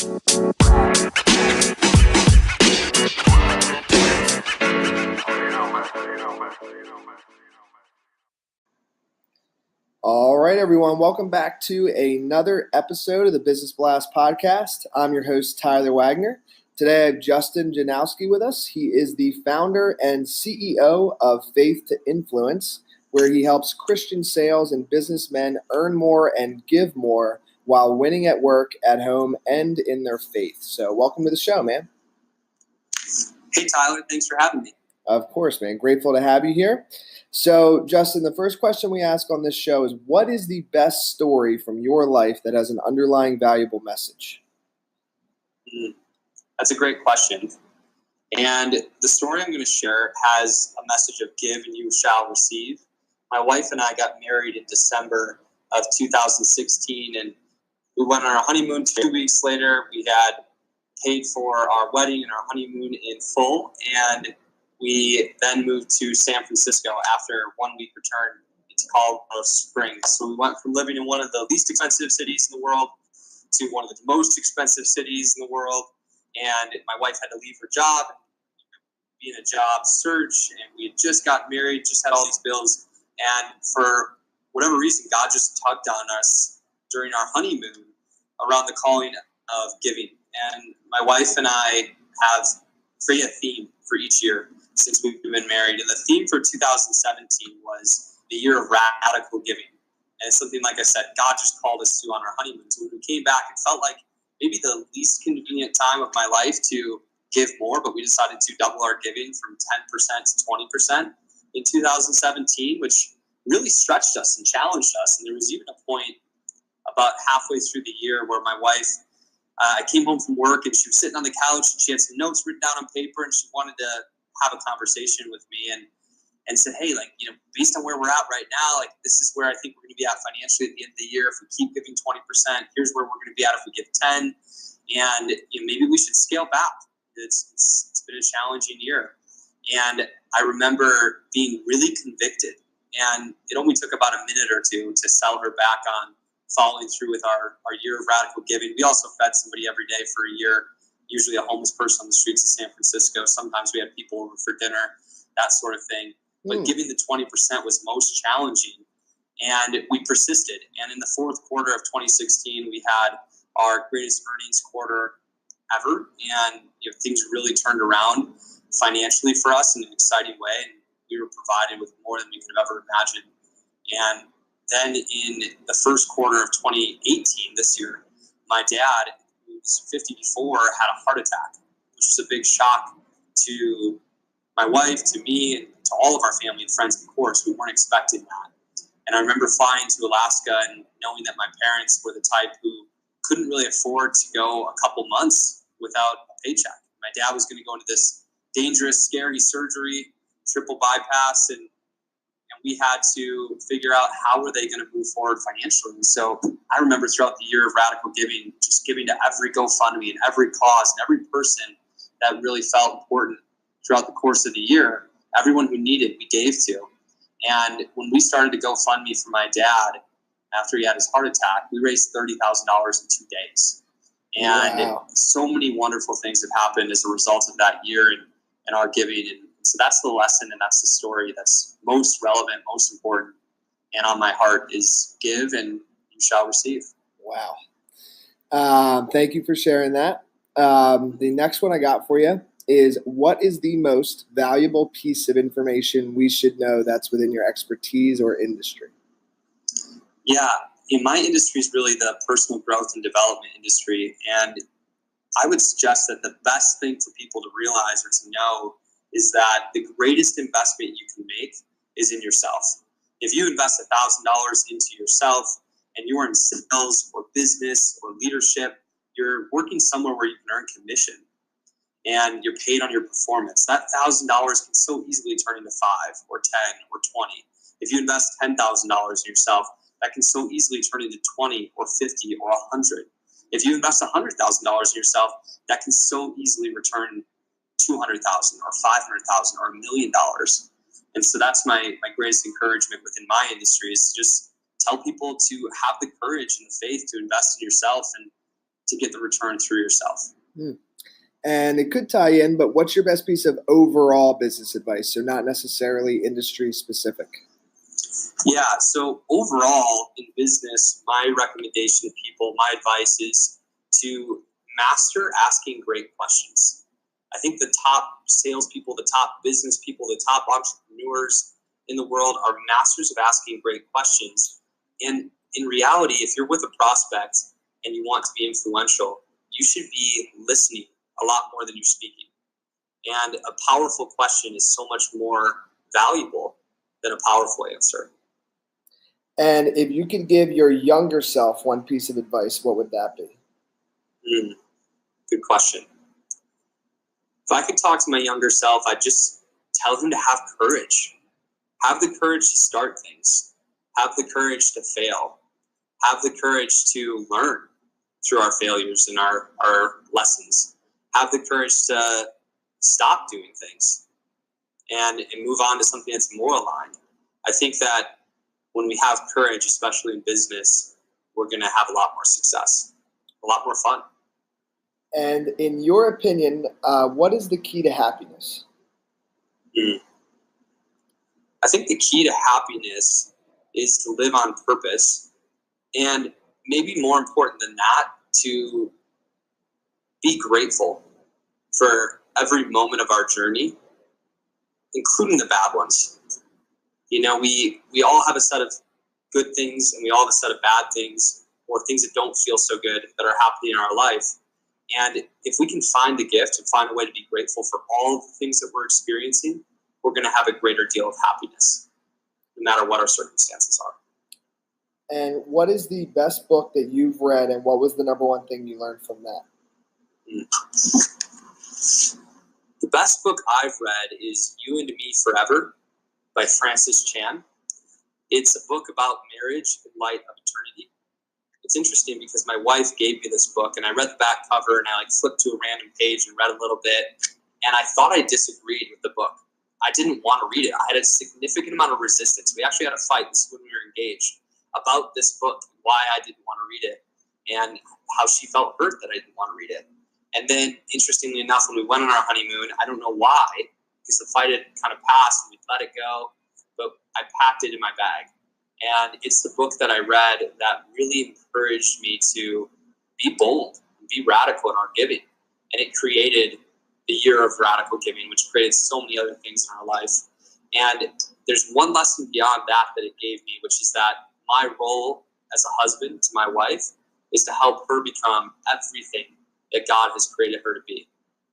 All right, everyone. Welcome back to another episode of the Business Blast podcast. I'm your host, Tyler Wagner. Today, I have Justin Janowski with us. He is the founder and CEO of Faith2Influence, where he helps Christian sales and businessmen earn more and give more while winning at work, at home, and in their faith. So welcome to the show, man. Hey, Tyler. Thanks for having me. Of course, man. Grateful to have you here. So, Justin, the first question we ask on this show is, what is the best story from your life that has an underlying valuable message? That's a great question. And the story I'm going to share has a message of give and you shall receive. My wife and I got married in December of 2016, and we went on our honeymoon. 2 weeks later, we had paid for our wedding and our honeymoon in full, and we then moved to San Francisco after a 1-week return into Colorado Springs. So we went from living in one of the least expensive cities in the world to one of the most expensive cities in the world. And my wife had to leave her job, be in a job search, and we had just got married, just had all these bills. And for whatever reason, God just tugged on us during our honeymoon around the calling of giving. And my wife and I have created a theme for each year since we've been married. And the theme for 2017 was the year of radical giving. And it's something, like I said, God just called us to on our honeymoon. So when we came back, it felt like maybe the least convenient time of my life to give more, but we decided to double our giving from 10% to 20% in 2017, which really stretched us and challenged us. And there was even a point about halfway through the year where my wife, I came home from work and she was sitting on the couch and she had some notes written down on paper and she wanted to have a conversation with me and said, hey, based on where we're at right now, this is where I think we're going to be at financially at the end of the year. If we keep giving 20%, here's where we're going to be at if we give 10. And maybe we should scale back. It's been a challenging year. And I remember being really convicted. And it only took about a minute or two to sell her back on following through with our year of radical giving. We also fed somebody every day for a year, usually a homeless person on the streets of San Francisco. Sometimes we had people over for dinner, that sort of thing. But giving the 20% was most challenging, and we persisted. And in the fourth quarter of 2016, we had our greatest earnings quarter ever, and things really turned around financially for us in an exciting way, and we were provided with more than we could have ever imagined. And then in the first quarter of 2018, this year, my dad, who was 50 before, had a heart attack, which was a big shock to my wife, to me, and to all of our family and friends. Of course, we weren't expecting that. And I remember flying to Alaska and knowing that my parents were the type who couldn't really afford to go a couple months without a paycheck. My dad was going to go into this dangerous, scary surgery, triple bypass, and we had to figure out how were they going to move forward financially. And so I remember throughout the year of radical giving, just giving to every GoFundMe and every cause and every person that really felt important throughout the course of the year. Everyone who needed, we gave to. And when we started to GoFundMe for my dad after he had his heart attack, we raised $30,000 in 2 days. And Wow. So many wonderful things have happened as a result of that year and our giving. And so that's the lesson, and that's the story that's most relevant, most important, and on my heart is give and you shall receive. Wow. Thank you for sharing that. The next one I got for you is, what is the most valuable piece of information we should know that's within your expertise or industry? Yeah, in my industry is really the personal growth and development industry. And I would suggest that the best thing for people to realize or to know is that the greatest investment you can make is in yourself. If you invest $1,000 into yourself and you are in sales or business or leadership, you're working somewhere where you can earn commission and you're paid on your performance. That $1,000 can so easily turn into 5 or 10 or 20. If you invest $10,000 in yourself, that can so easily turn into 20 or 50 or 100. If you invest $100,000 in yourself, that can so easily return $200,000 or $500,000 or $1 million. And so that's my greatest encouragement within my industry is just tell people to have the courage and the faith to invest in yourself and to get the return through yourself. And it could tie in, but what's your best piece of overall business advice? So not necessarily industry specific. Yeah, so overall in business, my recommendation to people, my advice is to master asking great questions. I think the top salespeople, the top business people, the top entrepreneurs in the world are masters of asking great questions. And in reality, if you're with a prospect and you want to be influential, you should be listening a lot more than you're speaking. And a powerful question is so much more valuable than a powerful answer. And if you could give your younger self one piece of advice, what would that be? Good question. If I could talk to my younger self, I'd just tell him to have courage. Have the courage to start things. Have the courage to fail. Have the courage to learn through our failures and our lessons. Have the courage to stop doing things and move on to something that's more aligned. I think that when we have courage, especially in business, we're going to have a lot more success, a lot more fun. And in your opinion, what is the key to happiness? I think the key to happiness is to live on purpose, and maybe more important than that, to be grateful for every moment of our journey, including the bad ones. You know, we all have a set of good things and we all have a set of bad things, or things that don't feel so good that are happening in our life. And if we can find the gift and find a way to be grateful for all of the things that we're experiencing, we're going to have a greater deal of happiness, no matter what our circumstances are. And what is the best book that you've read, and what was the number one thing you learned from that? The best book I've read is You and Me Forever by Francis Chan. It's a book about marriage in light of eternity. It's interesting because my wife gave me this book, and I read the back cover, and I flipped to a random page and read a little bit, and I thought I disagreed with the book. I didn't want to read it. I had a significant amount of resistance. We actually had a fight, this is when we were engaged, about this book, why I didn't want to read it, and how she felt hurt that I didn't want to read it. And then, interestingly enough, when we went on our honeymoon, I don't know why, because the fight had kind of passed and we let it go, but I packed it in my bag. And it's the book that I read that really encouraged me to be bold, and be radical in our giving. And it created the year of radical giving, which created so many other things in our life. And there's one lesson beyond that it gave me, which is that my role as a husband to my wife is to help her become everything that God has created her to be,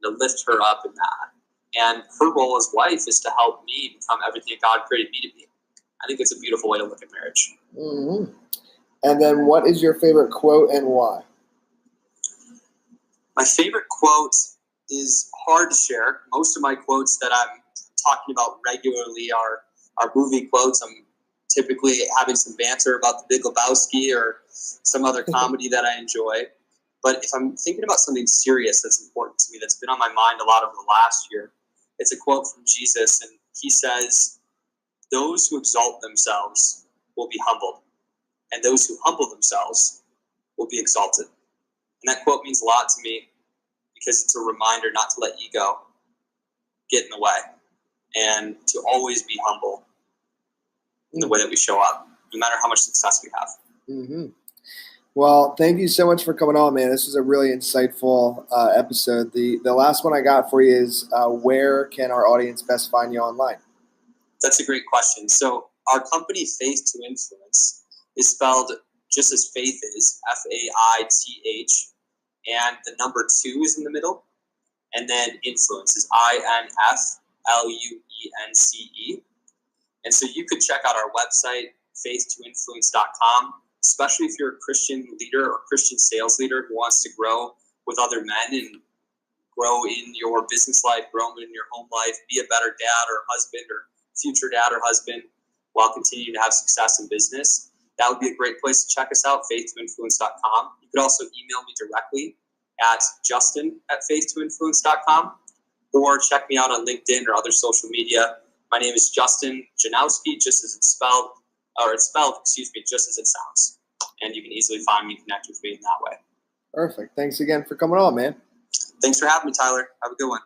to lift her up in that. And her role as wife is to help me become everything God created me to be. I think it's a beautiful way to look at marriage. Mm-hmm. And then what is your favorite quote and why? My favorite quote is hard to share. Most of my quotes that I'm talking about regularly are movie quotes. I'm typically having some banter about The Big Lebowski or some other comedy that I enjoy. But if I'm thinking about something serious that's important to me, that's been on my mind a lot over the last year, it's a quote from Jesus, and he says, "Those who exalt themselves will be humbled, and those who humble themselves will be exalted." And that quote means a lot to me because it's a reminder not to let ego get in the way and to always be humble in the way that we show up, no matter how much success we have. Mm-hmm. Well, thank you so much for coming on, man. This was a really insightful episode. The last one I got for you is where can our audience best find you online? That's a great question. So our company, Faith2Influence, is spelled just as faith is, Faith, and the number 2 is in the middle, and then influence is INFLUENCE. And so you could check out our website, faith2influence.com, especially if you're a Christian leader or Christian sales leader who wants to grow with other men and grow in your business life, grow in your home life, be a better dad or husband or future dad or husband while continuing to have success in business. That would be a great place to check us out, faith2influence.com. You could also email me directly at justin@faith2influence.com, or check me out on LinkedIn or other social media. My name is Justin Janowski, just as it's spelled, just as it sounds. And you can easily find me, connect with me in that way. Perfect. Thanks again for coming on, man. Thanks for having me, Tyler. Have a good one.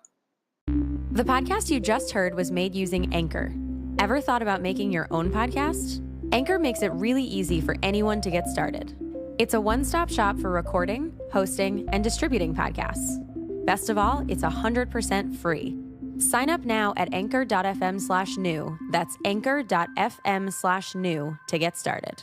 The podcast you just heard was made using Anchor. Ever thought about making your own podcast? Anchor makes it really easy for anyone to get started. It's a one-stop shop for recording, hosting, and distributing podcasts. Best of all, it's 100% free. Sign up now at anchor.fm/new. That's anchor.fm/new to get started.